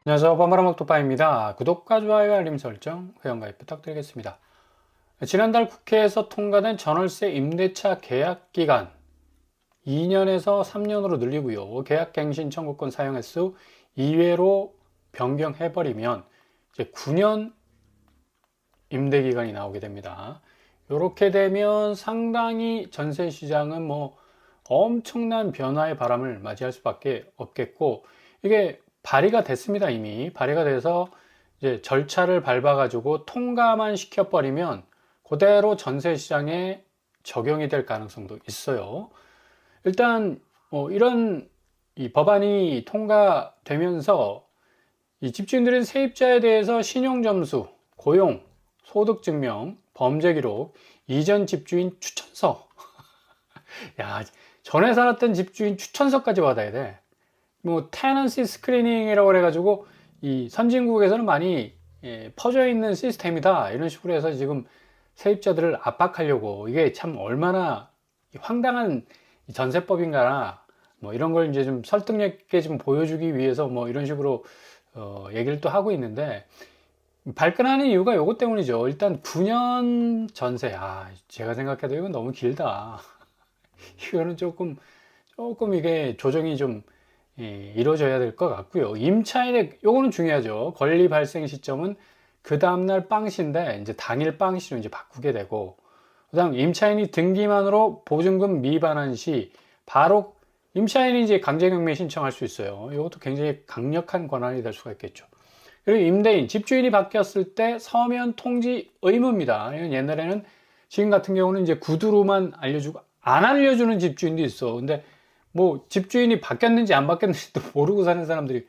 안녕하세요. 버머라먹토파입니다. 구독과 좋아요, 알림 설정, 회원가입 부탁드리겠습니다. 지난달 국회에서 통과된 전월세 임대차 계약 기간 2년에서 3년으로 늘리고요. 계약갱신 청구권 사용 횟수 2회로 변경해버리면 이제 9년 임대 기간이 나오게 됩니다. 이렇게 되면 상당히 전세 시장은 뭐 엄청난 변화의 바람을 맞이할 수밖에 없겠고, 이게 발의가 됐습니다. 이미 발의가 돼서 이제 절차를 밟아가지고 통과만 시켜버리면 그대로 전세 시장에 적용이 될 가능성도 있어요. 일단 이런 이 법안이 통과되면서 이 집주인들은 세입자에 대해서 신용점수, 고용, 소득증명, 범죄기록, 이전 집주인 추천서, 야, 전에 살았던 집주인 추천서까지 받아야 돼. 뭐 테넌시 스크리닝이라고 그래가지고 이 선진국에서는 많이 퍼져 있는 시스템이다, 이런 식으로 해서 지금 세입자들을 압박하려고, 이게 참 얼마나 황당한 전세법인가나 뭐 이런 걸 이제 좀 설득력 있게 좀 보여주기 위해서 뭐 이런 식으로 얘기를 또 하고 있는데, 발끈하는 이유가 요것 때문이죠. 일단 9년 전세, 제가 생각해도 이건 너무 길다. 이거는 조금 이게 조정이 좀 이루어져야 될 것 같고요. 임차인의 요거는 중요하죠. 권리 발생 시점은 그 다음날 빵시인데 이제 당일 빵시로 이제 바꾸게 되고, 그다음 임차인이 등기만으로 보증금 미반환 시 바로 임차인이 이제 강제경매 신청할 수 있어요. 이것도 굉장히 강력한 권한이 될 수가 있겠죠. 그리고 임대인, 집주인이 바뀌었을 때 서면 통지 의무입니다. 옛날에는, 지금 같은 경우는 이제 구두로만 알려주고 안 알려주는 집주인도 있어. 근데 뭐 집주인이 바뀌었는지 안 바뀌었는지도 모르고 사는 사람들이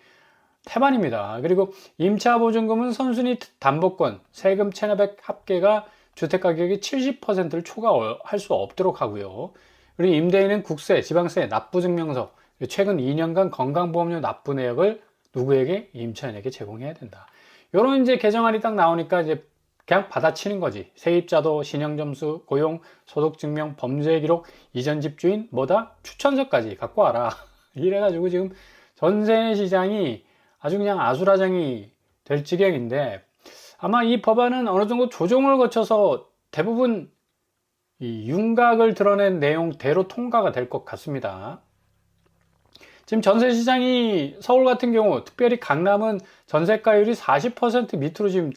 태반입니다. 그리고 임차보증금은 선순위 담보권, 세금 체납액 합계가 주택가격의 70%를 초과할 수 없도록 하고요. 그리고 임대인은 국세, 지방세, 납부증명서, 최근 2년간 건강보험료 납부 내역을 누구에게? 임차인에게 제공해야 된다. 요런 이제 개정안이 딱 나오니까 이제 그냥 받아치는 거지. 세입자도 신용점수, 고용, 소득증명, 범죄기록, 이전 집주인, 뭐다? 추천서까지 갖고 와라. 이래가지고 지금 전세 시장이 아주 그냥 아수라장이 될 지경인데, 아마 이 법안은 어느 정도 조정을 거쳐서 대부분 이 윤곽을 드러낸 내용대로 통과가 될 것 같습니다. 지금 전세 시장이 서울 같은 경우, 특별히 강남은 전세가율이 40% 밑으로 지금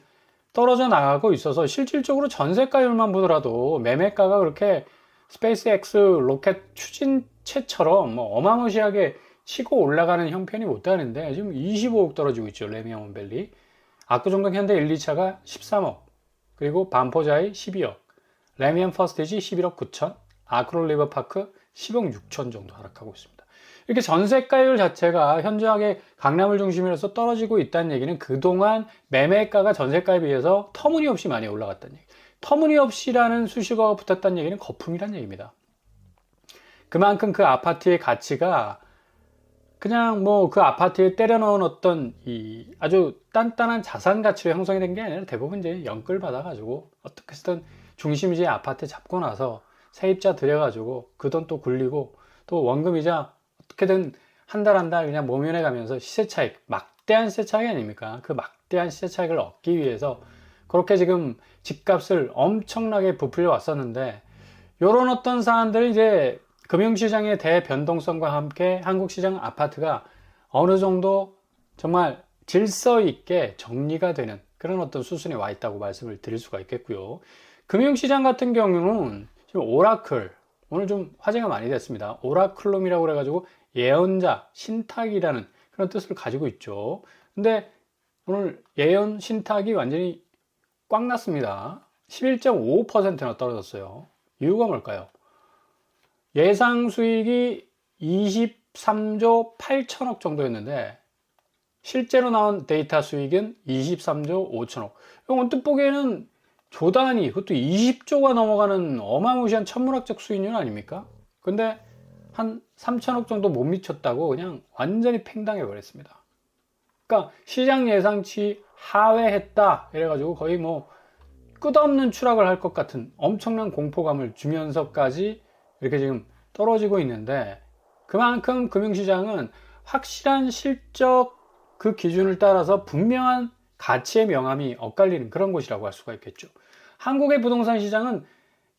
떨어져 나가고 있어서, 실질적으로 전세가율만 보더라도 매매가가 그렇게 스페이스X 로켓 추진체처럼 뭐 어마무시하게 치고 올라가는 형편이 못 되는데, 지금 25억 떨어지고 있죠. 레미안원밸리, 압구정동 현대 1, 2차가 13억, 그리고 반포자이 12억, 레미안 퍼스티지 11억 9천, 아크롤 리버파크 10억 6천 정도 하락하고 있습니다. 이렇게 전세가율 자체가 현저하게 강남을 중심으로 해서 떨어지고 있다는 얘기는 그동안 매매가가 전세가에 비해서 터무니없이 많이 올라갔다는 얘기. 터무니없이라는 수식어가 붙었다는 얘기는 거품이라는 얘기입니다. 그만큼 그 아파트의 가치가 그냥 뭐 그 아파트에 때려 넣은 어떤 이 아주 단단한 자산 가치로 형성이 된 게 아니라 대부분 이제 연끌 받아가지고 어떻게 든 중심지에 아파트 잡고 나서 세입자 들여가지고 그 돈 또 굴리고, 또 원금이자 어떻게든 한 달 한 달 그냥 모면해 가면서 시세 차익, 막대한 시세 차익 아닙니까? 그 막대한 시세 차익을 얻기 위해서 그렇게 지금 집값을 엄청나게 부풀려 왔었는데, 요런 어떤 사안들이 이제 금융시장의 대변동성과 함께 한국시장 아파트가 어느 정도 정말 질서 있게 정리가 되는 그런 어떤 수순에 와 있다고 말씀을 드릴 수가 있겠고요. 금융시장 같은 경우는 지금 오라클, 오늘 좀 화제가 많이 됐습니다. 오라클룸이라고 그래가지고 예언자, 신탁이라는 그런 뜻을 가지고 있죠. 근데 오늘 예언, 신탁이 완전히 꽉 났습니다. 11.5%나 떨어졌어요. 이유가 뭘까요? 예상 수익이 23조 8천억 정도였는데 실제로 나온 데이터 수익은 23조 5천억. 언뜻 보기에는 조 단위, 그것도 20조가 넘어가는 어마무시한 천문학적 수익률 아닙니까? 근데 한 3천억 정도 못 미쳤다고 그냥 완전히 팽당해 버렸습니다. 그러니까 시장 예상치 하회했다 이래가지고 거의 뭐 끝없는 추락을 할 것 같은 엄청난 공포감을 주면서까지 이렇게 지금 떨어지고 있는데, 그만큼 금융시장은 확실한 실적 그 기준을 따라서 분명한 가치의 명암이 엇갈리는 그런 곳이라고 할 수가 있겠죠. 한국의 부동산 시장은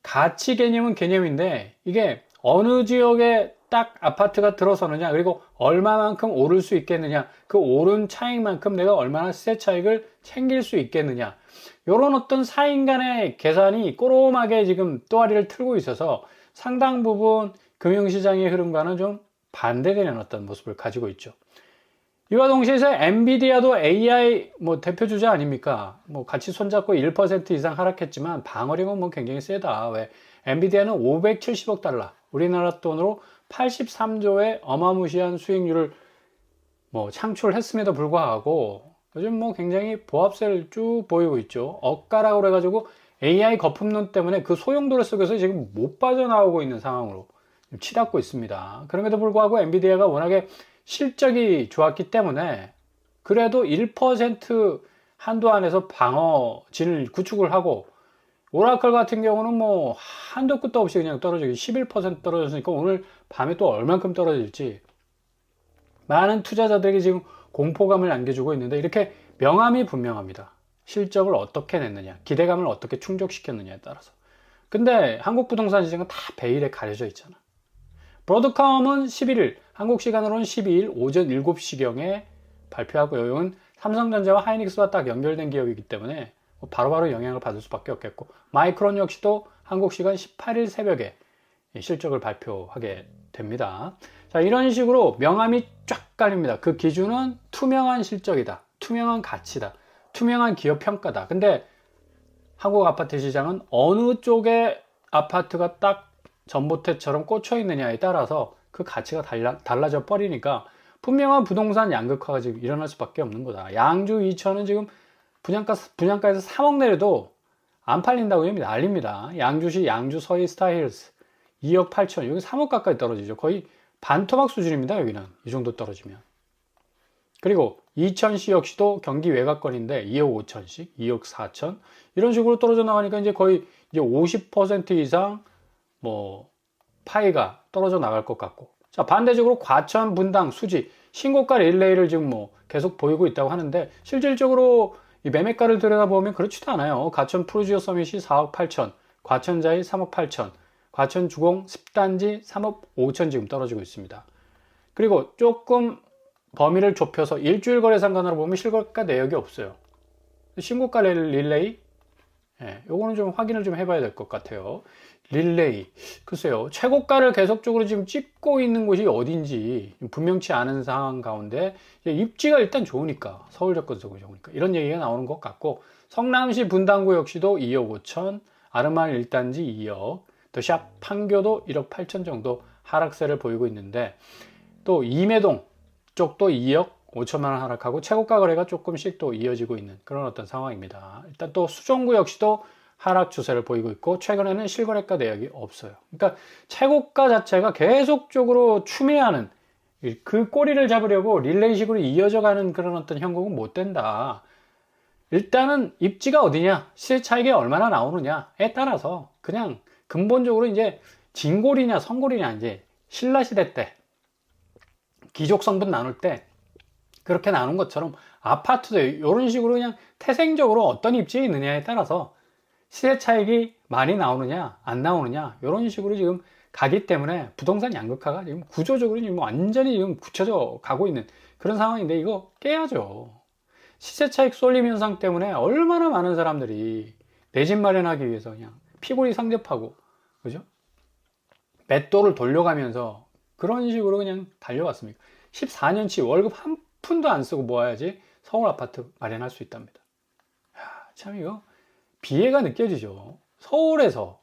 가치 개념은 개념인데 이게 어느 지역에 딱 아파트가 들어서느냐, 그리고 얼마만큼 오를 수 있겠느냐, 그 오른 차익만큼 내가 얼마나 시세 차익을 챙길 수 있겠느냐, 이런 어떤 사인 간의 계산이 꼬롬하게 지금 또아리를 틀고 있어서 상당 부분 금융시장의 흐름과는 좀 반대되는 어떤 모습을 가지고 있죠. 이와 동시에 엔비디아도 AI 대표 주자 아닙니까? 같이 손잡고 1% 이상 하락했지만 방어력은 굉장히 세다. 왜? 엔비디아는 570억 달러, 우리나라 돈으로 83조의 어마무시한 수익률을 창출했음에도 불구하고 요즘 굉장히 보합세를 쭉 보이고 있죠. 억가라고 그래가지고 AI 거품론 때문에 그 소용돌이 속에서 지금 못 빠져나오고 있는 상황으로 치닫고 있습니다. 그럼에도 불구하고 엔비디아가 워낙에 실적이 좋았기 때문에 그래도 1% 한도 안에서 방어진을 구축을 하고, 오라클 같은 경우는 한도 끝도 없이 그냥 떨어지기 11% 떨어졌으니까 오늘 밤에 또 얼만큼 떨어질지 많은 투자자들에게 지금 공포감을 안겨주고 있는데, 이렇게 명암이 분명합니다. 실적을 어떻게 냈느냐, 기대감을 어떻게 충족시켰느냐에 따라서. 근데 한국 부동산 시장은 다 베일에 가려져 있잖아. 브로드컴은 11일, 한국 시간으로는 12일 오전 7시경에 발표하고요. 이건 삼성전자와 하이닉스와 딱 연결된 기업이기 때문에 바로바로 영향을 받을 수밖에 없겠고, 마이크론 역시도 한국 시간 18일 새벽에 실적을 발표하게 됩니다. 자, 이런 식으로 명암이 쫙 깔립니다. 그 기준은 투명한 실적이다, 투명한 가치다, 투명한 기업 평가다. 근데 한국 아파트 시장은 어느 쪽에 아파트가 딱 전봇대처럼 꽂혀 있느냐에 따라서 그 가치가 달라져 버리니까 분명한 부동산 양극화가 지금 일어날 수밖에 없는 거다. 양주 이천은 지금 분양가에서 3억 내려도 안 팔린다고 난립니다. 양주시 양주 서희 스타힐스 2억 8천, 여기 3억 가까이 떨어지죠. 거의 반토막 수준입니다. 여기는 이 정도 떨어지면. 그리고 이천시 역시도 경기 외곽권인데 2억 5천씩, 2억 4천 이런 식으로 떨어져 나가니까 이제 거의 이제 50% 이상 파이가 떨어져 나갈 것 같고, 자, 반대적으로 과천, 분당, 수지 신고가 릴레이를 지금 계속 보이고 있다고 하는데, 실질적으로 이 매매가를 들여다보면 그렇지도 않아요. 과천 프루지오 서밋이 4억 8천, 과천자이 3억 8천, 과천 주공 10단지 3억 5천 지금 떨어지고 있습니다. 그리고 조금 범위를 좁혀서 일주일 거래 상관으로 보면 실거래가 내역이 없어요. 신고가 릴레이, 요거는 좀 확인을 좀 해봐야 될 것 같아요. 릴레이, 글쎄요, 최고가를 계속적으로 지금 찍고 있는 곳이 어딘지 분명치 않은 상황 가운데 입지가 일단 좋으니까, 서울 접근성이 좋으니까 이런 얘기가 나오는 것 같고, 성남시 분당구 역시도 2억 5천, 아르만 1단지 2억, 또 샵 판교도 1억 8천 정도 하락세를 보이고 있는데, 또 임해동 쪽도 2억 5천만 원 하락하고 최고가 거래가 조금씩 또 이어지고 있는 그런 어떤 상황입니다. 일단 또 수정구 역시도 하락 추세를 보이고 있고, 최근에는 실거래가 내역이 없어요. 그러니까 최고가 자체가 계속적으로 추매하는, 그 꼬리를 잡으려고 릴레이식으로 이어져 가는 그런 어떤 형국은 못 된다. 일단은 입지가 어디냐, 시세 차익이 얼마나 나오느냐에 따라서 그냥 근본적으로 이제 진골이냐 성골이냐, 이제 신라시대 때 귀족 성분 나눌 때 그렇게 나눈 것처럼 아파트도 이런 식으로 그냥 태생적으로 어떤 입지에 있느냐에 따라서 시세 차익이 많이 나오느냐 안 나오느냐 이런 식으로 지금 가기 때문에 부동산 양극화가 지금 구조적으로 지금 완전히 지금 굳혀져 가고 있는 그런 상황인데, 이거 깨야죠. 시세 차익 쏠림 현상 때문에 얼마나 많은 사람들이 내 집 마련하기 위해서 그냥 피골이 상접하고, 그죠? 맷돌을 돌려가면서 그런 식으로 그냥 달려왔습니다. 14년치 월급 한 푼도 안 쓰고 모아야지 서울 아파트 마련할 수 있답니다. 참 이거 비애가 느껴지죠. 서울에서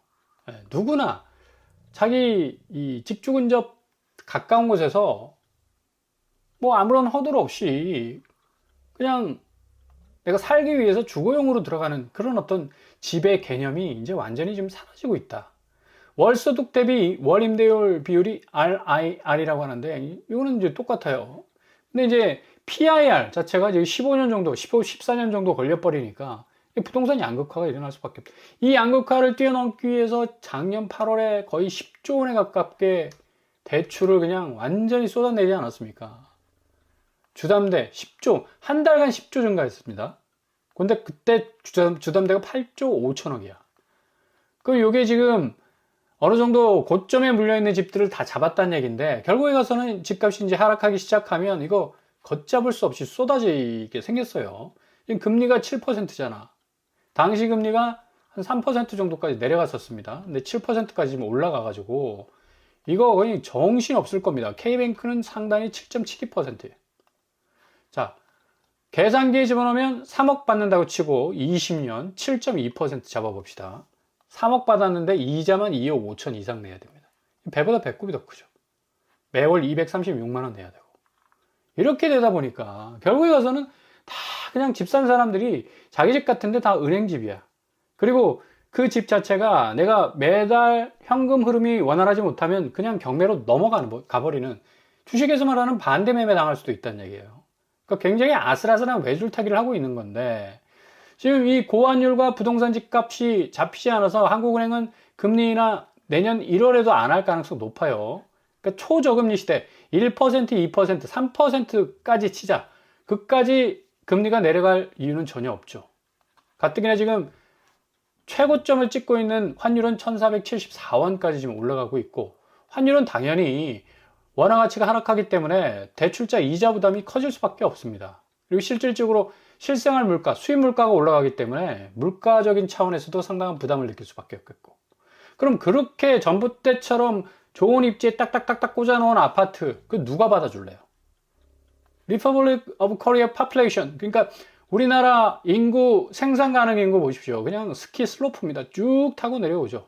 누구나 자기 이 집 주근접 가까운 곳에서 아무런 허들 없이 그냥 내가 살기 위해서 주거용으로 들어가는 그런 어떤 집의 개념이 이제 완전히 좀 사라지고 있다. 월소득 대비 월임대율 비율이 RIR이라고 하는데, 이거는 이제 똑같아요. 근데 이제 PIR 자체가 이제 15년 정도, 14년 정도 걸려버리니까 부동산 양극화가 일어날 수밖에 없다. 이 양극화를 뛰어넘기 위해서 작년 8월에 거의 10조 원에 가깝게 대출을 그냥 완전히 쏟아내지 않았습니까? 주담대 10조, 한 달간 10조 증가했습니다. 근데 그때 주담대가 8조 5천억이야. 그럼 이게 지금 어느 정도 고점에 물려있는 집들을 다 잡았다는 얘기인데, 결국에 가서는 집값이 이제 하락하기 시작하면 이거 걷잡을 수 없이 쏟아지게 생겼어요. 지금 금리가 7%잖아. 당시 금리가 한 3% 정도까지 내려갔었습니다. 근데 7%까지 지금 올라가가지고 이거 거의 정신 없을 겁니다. K뱅크는 상단이 7.72%예요. 자, 계산기에 집어넣으면 3억 받는다고 치고 20년 7.2% 잡아봅시다. 3억 받았는데 이자만 2억 5천 이상 내야 됩니다. 배보다 배꼽이 더 크죠. 매월 236만 원 내야 되고. 이렇게 되다 보니까 결국에 가서는 다 그냥 집 산 사람들이 자기 집 같은데 다 은행집이야. 그리고 그 집 자체가 내가 매달 현금 흐름이 원활하지 못하면 그냥 경매로 가버리는, 주식에서 말하는 반대 매매 당할 수도 있다는 얘기예요. 그러니까 굉장히 아슬아슬한 외줄타기를 하고 있는 건데, 지금 이 고환율과 부동산 집값이 잡히지 않아서 한국은행은 금리나 내년 1월에도 안 할 가능성이 높아요. 그러니까 초저금리 시대 1%, 2%, 3%까지 치자. 그까지 금리가 내려갈 이유는 전혀 없죠. 가뜩이나 지금 최고점을 찍고 있는 환율은 1474원까지 지금 올라가고 있고, 환율은 당연히 원화 가치가 하락하기 때문에 대출자 이자 부담이 커질 수밖에 없습니다. 그리고 실질적으로 실생활 물가, 수입 물가가 올라가기 때문에 물가적인 차원에서도 상당한 부담을 느낄 수밖에 없겠고, 그럼 그렇게 전부 때처럼 좋은 입지에 딱딱딱딱 꽂아놓은 아파트, 그 누가 받아줄래요? Republic of Korea Population, 그러니까 우리나라 인구, 생산 가능 인구 보십시오. 그냥 스키 슬로프입니다. 쭉 타고 내려오죠.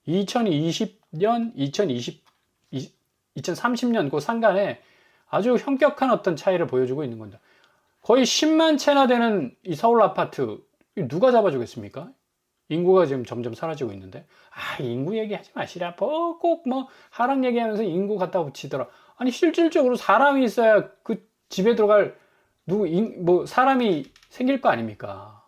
2020년, 2030년 그 상간에 아주 현격한 어떤 차이를 보여주고 있는 겁니다. 거의 10만 채나 되는 이 서울 아파트, 누가 잡아주겠습니까? 인구가 지금 점점 사라지고 있는데, 인구 얘기하지 마시라. 꼭 하락 얘기하면서 인구 갖다 붙이더라. 아니, 실질적으로 사람이 있어야 그 집에 들어갈 사람이 생길 거 아닙니까?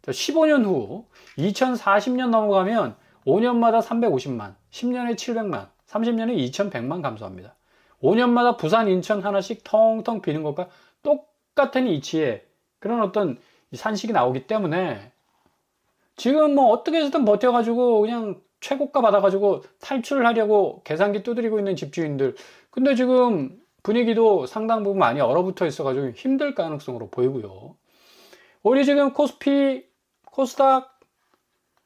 15년 후 2040년 넘어가면 5년마다 350만, 10년에 700만, 30년에 2100만 감소합니다. 5년마다 부산, 인천 하나씩 텅텅 비는 것과 똑같은 이치에 그런 어떤 산식이 나오기 때문에 지금 어떻게 해서든 버텨가지고 그냥 최고가 받아가지고 탈출을 하려고 계산기 두드리고 있는 집주인들, 근데 지금 분위기도 상당 부분 많이 얼어붙어 있어가지고 힘들 가능성으로 보이고요. 오히려 지금 코스피, 코스닥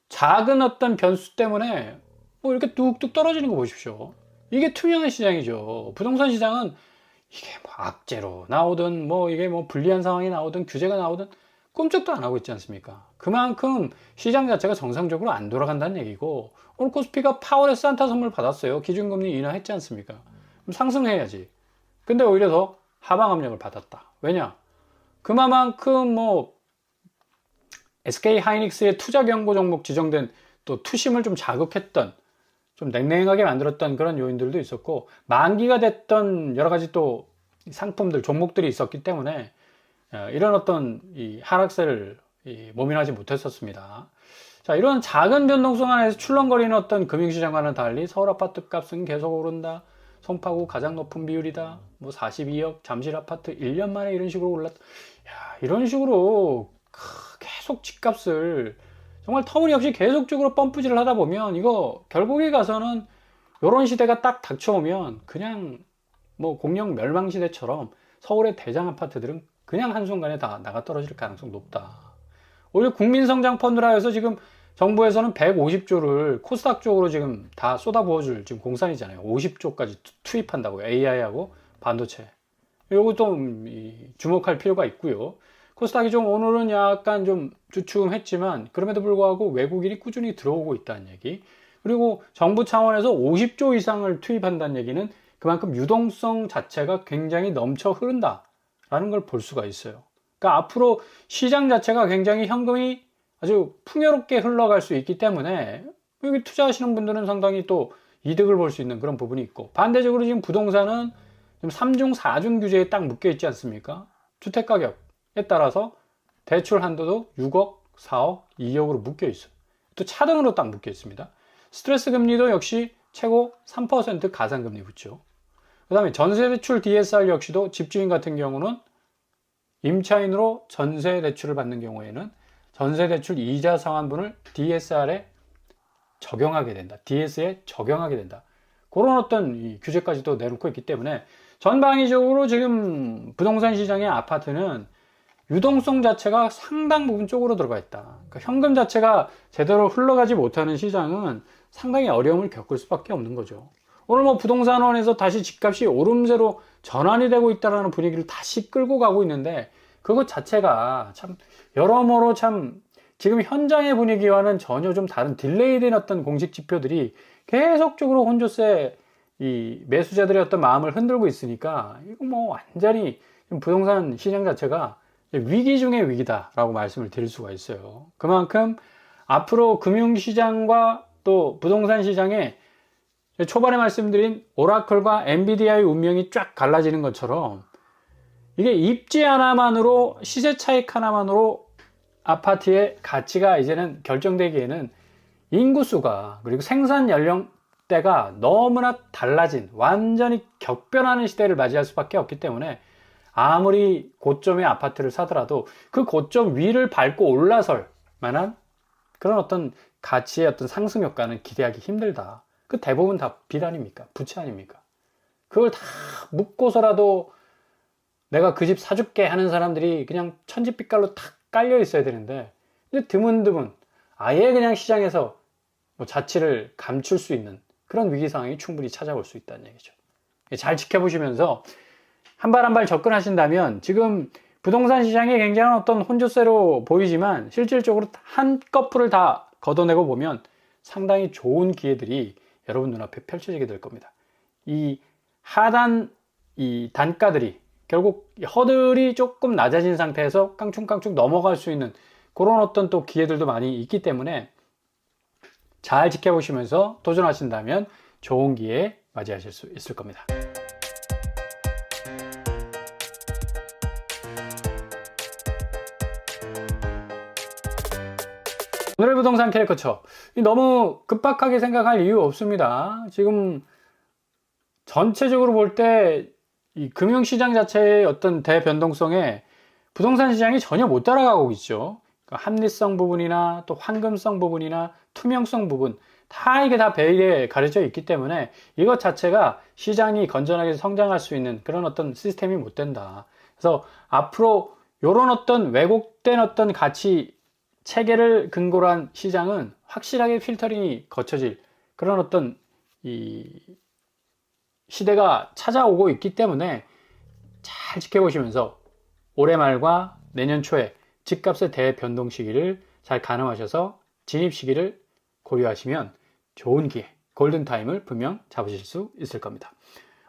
작은 어떤 변수 때문에 이렇게 뚝뚝 떨어지는 거 보십시오. 이게 투명한 시장이죠. 부동산 시장은 이게 악재로 나오든 이게 불리한 상황이 나오든 규제가 나오든 꿈쩍도 안 하고 있지 않습니까? 그만큼 시장 자체가 정상적으로 안 돌아간다는 얘기고, 오늘 코스피가 파월의 산타 선물 받았어요. 기준금리 인하했지 않습니까? 그럼 상승해야지. 근데 오히려 더 하방 압력을 받았다. 왜냐? 그만큼 SK 하이닉스의 투자 경고 종목 지정된 또 투심을 좀 자극했던, 좀 냉랭하게 만들었던 그런 요인들도 있었고, 만기가 됐던 여러 가지 또 상품들, 종목들이 있었기 때문에 이런 어떤 이 하락세를 모면하지 못했었습니다. 자, 이런 작은 변동성 안에서 출렁거리는 어떤 금융시장과는 달리 서울 아파트 값은 계속 오른다. 송파구 가장 높은 비율이다. 42억 잠실 아파트 1년 만에 이런 식으로 올랐다. 이런 식으로 계속 집값을 정말 터무니없이 계속적으로 펌프질을 하다 보면 이거 결국에 가서는 이런 시대가 딱 닥쳐오면 그냥 공영 멸망 시대처럼 서울의 대장 아파트들은 그냥 한순간에 다 나가 떨어질 가능성 높다. 오히려 국민성장펀드라 해서 지금 정부에서는 150조를 코스닥 쪽으로 지금 다 쏟아부어줄 지금 공산이잖아요. 50조까지 투입한다고요. AI하고 반도체. 요것도 주목할 필요가 있고요. 코스닥이 좀 오늘은 약간 좀 주춤했지만 그럼에도 불구하고 외국인이 꾸준히 들어오고 있다는 얘기. 그리고 정부 차원에서 50조 이상을 투입한다는 얘기는 그만큼 유동성 자체가 굉장히 넘쳐 흐른다라는 걸 볼 수가 있어요. 그러니까 앞으로 시장 자체가 굉장히 현금이 아주 풍요롭게 흘러갈 수 있기 때문에 여기 투자하시는 분들은 상당히 또 이득을 볼 수 있는 그런 부분이 있고, 반대적으로 지금 부동산은 지금 3중, 4중 규제에 딱 묶여 있지 않습니까? 주택가격에 따라서 대출 한도도 6억, 4억, 2억으로 묶여 있어요. 또 차등으로 딱 묶여 있습니다. 스트레스 금리도 역시 최고 3% 가상금리 붙죠. 그 다음에 전세대출 DSR 역시도 집주인 같은 경우는 임차인으로 전세 대출을 받는 경우에는 전세 대출 이자 상환분을 DSR에 적용하게 된다. DS에 적용하게 된다. 그런 어떤 이 규제까지도 내놓고 있기 때문에 전방위적으로 지금 부동산 시장의 아파트는 유동성 자체가 상당 부분 쪽으로 들어가 있다. 그러니까 현금 자체가 제대로 흘러가지 못하는 시장은 상당히 어려움을 겪을 수밖에 없는 거죠. 오늘 뭐 부동산원에서 다시 집값이 오름세로 전환이 되고 있다는 분위기를 다시 끌고 가고 있는데 그것 자체가 참 여러모로 참 지금 현장의 분위기와는 전혀 좀 다른 딜레이된 어떤 공식 지표들이 계속적으로 혼조세 이 매수자들의 어떤 마음을 흔들고 있으니까 이거 뭐 완전히 부동산 시장 자체가 위기 중의 위기다라고 말씀을 드릴 수가 있어요. 그만큼 앞으로 금융시장과 또 부동산 시장에 초반에 말씀드린 오라클과 엔비디아의 운명이 쫙 갈라지는 것처럼 이게 입지 하나만으로 시세 차익 하나만으로 아파트의 가치가 이제는 결정되기에는 인구수가 그리고 생산 연령대가 너무나 달라진 완전히 격변하는 시대를 맞이할 수밖에 없기 때문에 아무리 고점의 아파트를 사더라도 그 고점 위를 밟고 올라설 만한 그런 어떤 가치의 어떤 상승 효과는 기대하기 힘들다. 그 대부분 다 빚 아닙니까? 부채 아닙니까? 그걸 다 묻고서라도 내가 그 집 사줄게 하는 사람들이 그냥 천지빛깔로 탁 깔려 있어야 되는데 근데 드문드문 아예 그냥 시장에서 뭐 자취를 감출 수 있는 그런 위기 상황이 충분히 찾아올 수 있다는 얘기죠. 잘 지켜보시면서 한 발 한 발 접근하신다면 지금 부동산 시장이 굉장한 어떤 혼조세로 보이지만 실질적으로 한꺼풀을 다 걷어내고 보면 상당히 좋은 기회들이 여러분 눈앞에 펼쳐지게 될 겁니다. 이 하단 이 단가들이 결국 허들이 조금 낮아진 상태에서 깡충깡충 넘어갈 수 있는 그런 어떤 또 기회들도 많이 있기 때문에 잘 지켜보시면서 도전하신다면 좋은 기회 맞이하실 수 있을 겁니다. 오늘의 부동산 캐리커처 너무 급박하게 생각할 이유 없습니다. 지금 전체적으로 볼 때 이 금융시장 자체의 어떤 대변동성에 부동산 시장이 전혀 못 따라가고 있죠. 그러니까 합리성 부분이나 또 황금성 부분이나 투명성 부분 다 이게 다 베일에 가려져 있기 때문에 이것 자체가 시장이 건전하게 성장할 수 있는 그런 어떤 시스템이 못 된다. 그래서 앞으로 이런 어떤 왜곡된 어떤 가치 체계를 근거로 한 시장은 확실하게 필터링이 거쳐질 그런 어떤 이 시대가 찾아오고 있기 때문에 잘 지켜보시면서 올해 말과 내년 초에 집값의 대변동 시기를 잘 가늠하셔서 진입 시기를 고려하시면 좋은 기회, 골든타임을 분명 잡으실 수 있을 겁니다.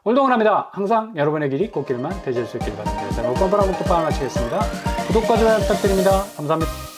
오늘도 응원합니다. 항상 여러분의 길이 꽃길만 되실 수 있길 바랍니다. 목건보라 목토파 마치겠습니다. 구독과 좋아요 부탁드립니다. 감사합니다.